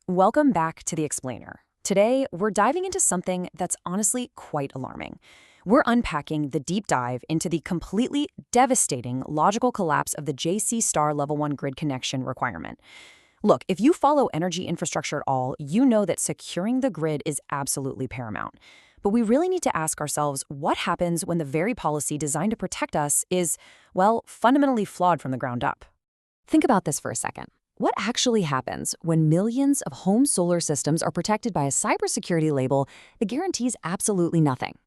Welcome back to The Explainer. Today, we're diving into something that's honestly quite alarming. We're unpacking the deep dive into the completely devastating logical collapse of the JC Star Level 1 grid connection requirement. Look, if you follow energy infrastructure at all, you know that securing the grid is absolutely paramount. But we really need to ask ourselves what happens when the very policy designed to protect us is, well, fundamentally flawed from the ground up. Think about this for a second. What actually happens when millions of home solar systems are protected by a cybersecurity label that guarantees absolutely nothing?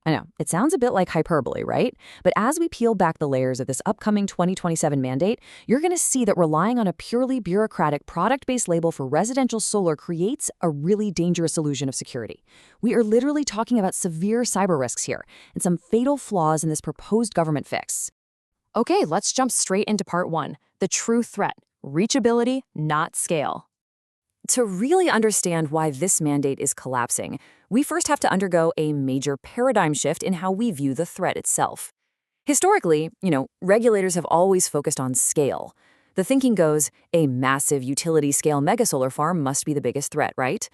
I know, it sounds a bit like hyperbole, right? But as we peel back the layers of this upcoming 2027 mandate, you're going to see that relying on a purely bureaucratic product-based label for residential solar creates a really dangerous illusion of security. We are literally talking about severe cyber risks here and some fatal flaws in this proposed government fix. Okay, let's jump straight into part one, the true threat. Reachability, not scale. To really understand why this mandate is collapsing, we first have to undergo a major paradigm shift in how we view the threat itself. Historically, regulators have always focused on scale. The thinking goes, a massive utility-scale megasolar farm must be the biggest threat, right?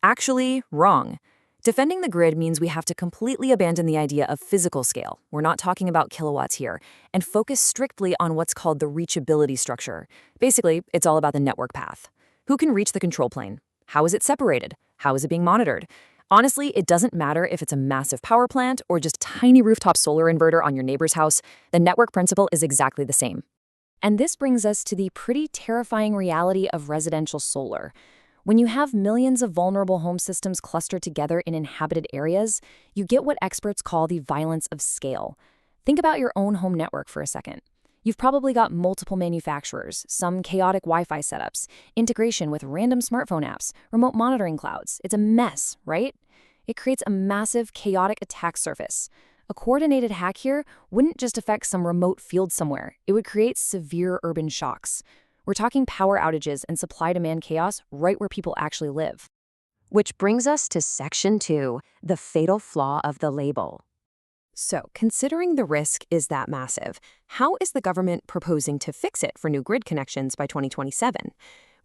Actually, wrong. Defending the grid means we have to completely abandon the idea of physical scale. We're not talking about kilowatts here, and focus strictly on what's called the reachability structure. Basically, it's all about the network path. Who can reach the control plane? How is it separated? How is it being monitored? Honestly, it doesn't matter if it's a massive power plant or just a tiny rooftop solar inverter on your neighbor's house, the network principle is exactly the same. And this brings us to the pretty terrifying reality of residential solar. When you have millions of vulnerable home systems clustered together in inhabited areas, you get what experts call the violence of scale. Think about your own home network for a second. You've probably got multiple manufacturers, some chaotic Wi-Fi setups, integration with random smartphone apps, remote monitoring clouds. It's a mess, right? It creates a massive, chaotic attack surface. A coordinated hack here wouldn't just affect some remote field somewhere. It would create severe urban shocks. We're talking power outages and supply-demand chaos right where people actually live. Which brings us to Section 2, the fatal flaw of the label. So, considering the risk is that massive, how is the government proposing to fix it for new grid connections by 2027?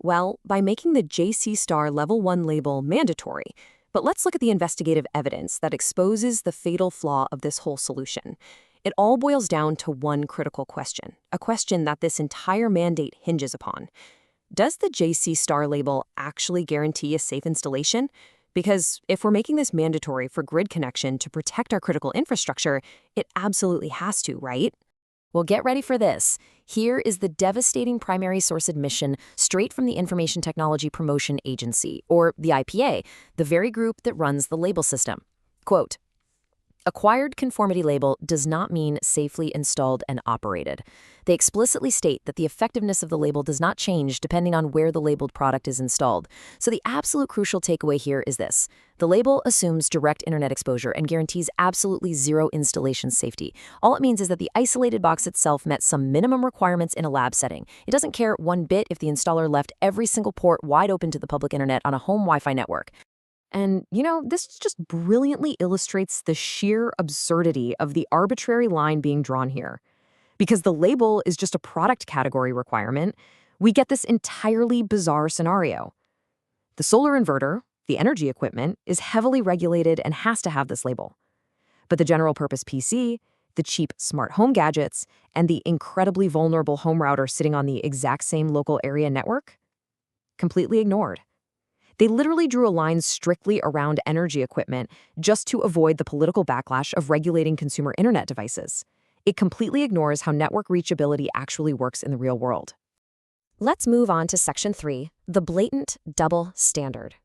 Well, by making the JC Star Level 1 label mandatory. But let's look at the investigative evidence that exposes the fatal flaw of this whole solution. It all boils down to one critical question, a question that this entire mandate hinges upon. Does the JC Star label actually guarantee a safe installation? Because if we're making this mandatory for grid connection to protect our critical infrastructure, it absolutely has to, right? Well, get ready for this. Here is the devastating primary source admission straight from the Information Technology Promotion Agency, or the IPA, the very group that runs the label system. Quote, acquired conformity label does not mean safely installed and operated. They explicitly state that the effectiveness of the label does not change depending on where the labeled product is installed. So the absolute crucial takeaway here is this. The label assumes direct internet exposure and guarantees absolutely zero installation safety. All it means is that the isolated box itself met some minimum requirements in a lab setting. It doesn't care one bit if the installer left every single port wide open to the public internet on a home Wi-Fi network. And, this just brilliantly illustrates the sheer absurdity of the arbitrary line being drawn here. Because the label is just a product category requirement, we get this entirely bizarre scenario. The solar inverter, the energy equipment, is heavily regulated and has to have this label. But the general purpose PC, the cheap smart home gadgets, and the incredibly vulnerable home router sitting on the exact same local area network? Completely ignored. They literally drew a line strictly around energy equipment just to avoid the political backlash of regulating consumer internet devices. It completely ignores how network reachability actually works in the real world. Let's move on to Section 3, the blatant double standard.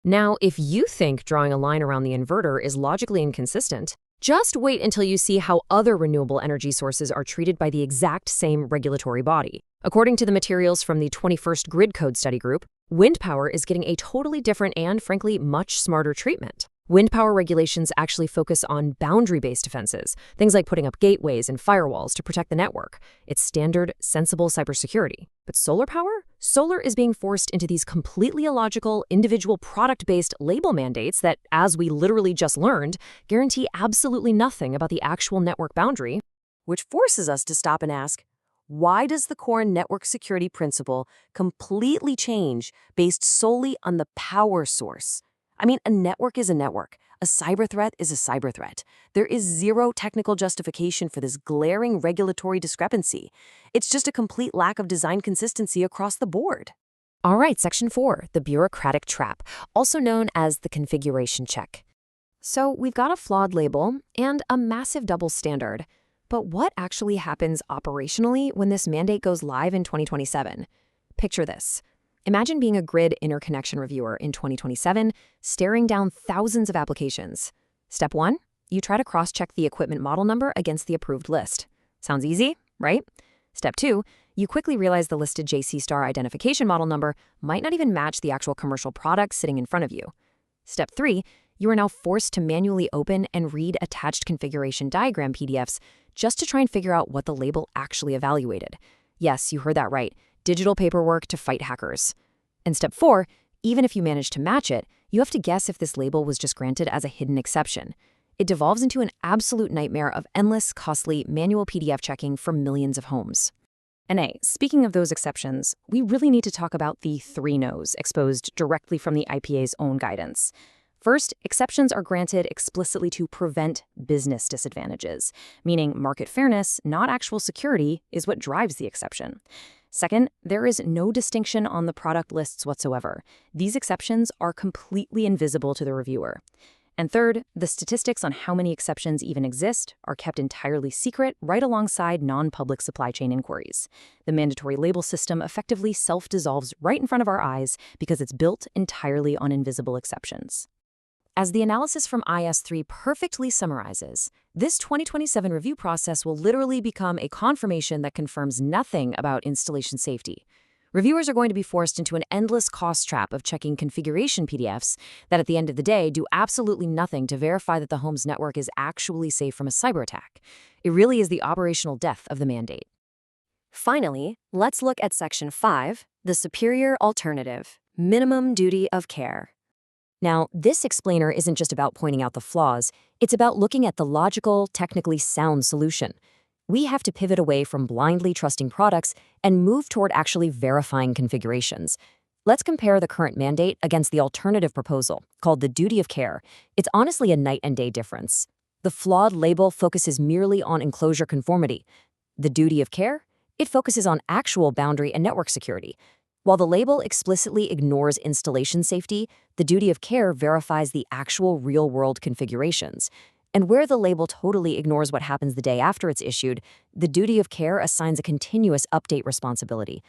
Now, if you think drawing a line around the inverter is logically inconsistent, just wait until you see how other renewable energy sources are treated by the exact same regulatory body. According to the materials from the 21st Grid Code Study Group, wind power is getting a totally different and, frankly, much smarter treatment. Wind power regulations actually focus on boundary-based defenses, things like putting up gateways and firewalls to protect the network. It's standard, sensible cybersecurity. But solar power? Solar is being forced into these completely illogical, individual product-based label mandates that, as we literally just learned, guarantee absolutely nothing about the actual network boundary, which forces us to stop and ask, Why does the core network security principle completely change based solely on the power source? I mean, a network is a network. A cyber threat is a cyber threat. There is zero technical justification for this glaring regulatory discrepancy. It's just a complete lack of design consistency across the board. All right, Section 4, the bureaucratic trap, also known as the configuration check. So we've got a flawed label and a massive double standard. But what actually happens operationally when this mandate goes live in 2027? Picture this. Imagine being a grid interconnection reviewer in 2027, staring down thousands of applications. Step 1, you try to cross-check the equipment model number against the approved list. Sounds easy, right? Step 2, you quickly realize the listed JC Star identification model number might not even match the actual commercial product sitting in front of you. Step 3, you are now forced to manually open and read attached configuration diagram PDFs just to try and figure out what the label actually evaluated. Yes, you heard that right. Digital paperwork to fight hackers. And step 4, even if you manage to match it, you have to guess if this label was just granted as a hidden exception. It devolves into an absolute nightmare of endless, costly, manual PDF checking for millions of homes. And speaking of those exceptions, we really need to talk about the 3 no's exposed directly from the IPA's own guidance. First, exceptions are granted explicitly to prevent business disadvantages, meaning market fairness, not actual security, is what drives the exception. Second, there is no distinction on the product lists whatsoever. These exceptions are completely invisible to the reviewer. And third, the statistics on how many exceptions even exist are kept entirely secret right alongside non-public supply chain inquiries. The mandatory label system effectively self-dissolves right in front of our eyes because it's built entirely on invisible exceptions. As the analysis from IS3 perfectly summarizes, this 2027 review process will literally become a confirmation that confirms nothing about installation safety. Reviewers are going to be forced into an endless cost trap of checking configuration PDFs that at the end of the day do absolutely nothing to verify that the home's network is actually safe from a cyber attack. It really is the operational death of the mandate. Finally, let's look at Section 5, the superior alternative, minimum duty of care. Now, this explainer isn't just about pointing out the flaws, it's about looking at the logical, technically sound solution. We have to pivot away from blindly trusting products and move toward actually verifying configurations. Let's compare the current mandate against the alternative proposal, called the duty of care. It's honestly a night and day difference. The flawed label focuses merely on enclosure conformity. The duty of care? It focuses on actual boundary and network security. While the label explicitly ignores installation safety, the duty of care verifies the actual real-world configurations. And where the label totally ignores what happens the day after it's issued, the duty of care assigns a continuous update responsibility.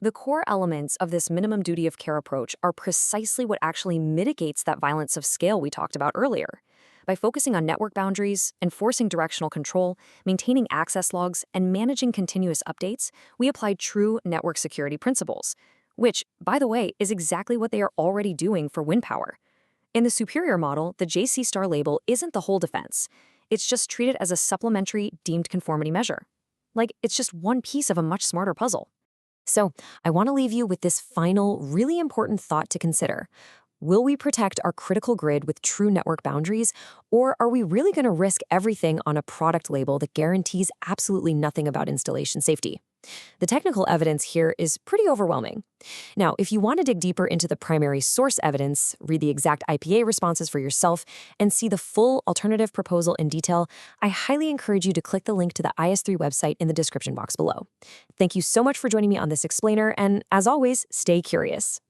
The core elements of this minimum duty of care approach are precisely what actually mitigates that violence of scale we talked about earlier. By focusing on network boundaries, enforcing directional control, maintaining access logs, and managing continuous updates, we apply true network security principles, which, by the way, is exactly what they are already doing for wind power. In the superior model, the JC Star label isn't the whole defense. It's just treated as a supplementary deemed conformity measure. Like, it's just one piece of a much smarter puzzle. So, I want to leave you with this final, really important thought to consider. Will we protect our critical grid with true network boundaries, or are we really going to risk everything on a product label that guarantees absolutely nothing about installation safety? The technical evidence here is pretty overwhelming. Now, if you want to dig deeper into the primary source evidence, read the exact IPA responses for yourself, and see the full alternative proposal in detail, I highly encourage you to click the link to the IS3 website in the description box below. Thank you so much for joining me on this explainer, and as always, stay curious.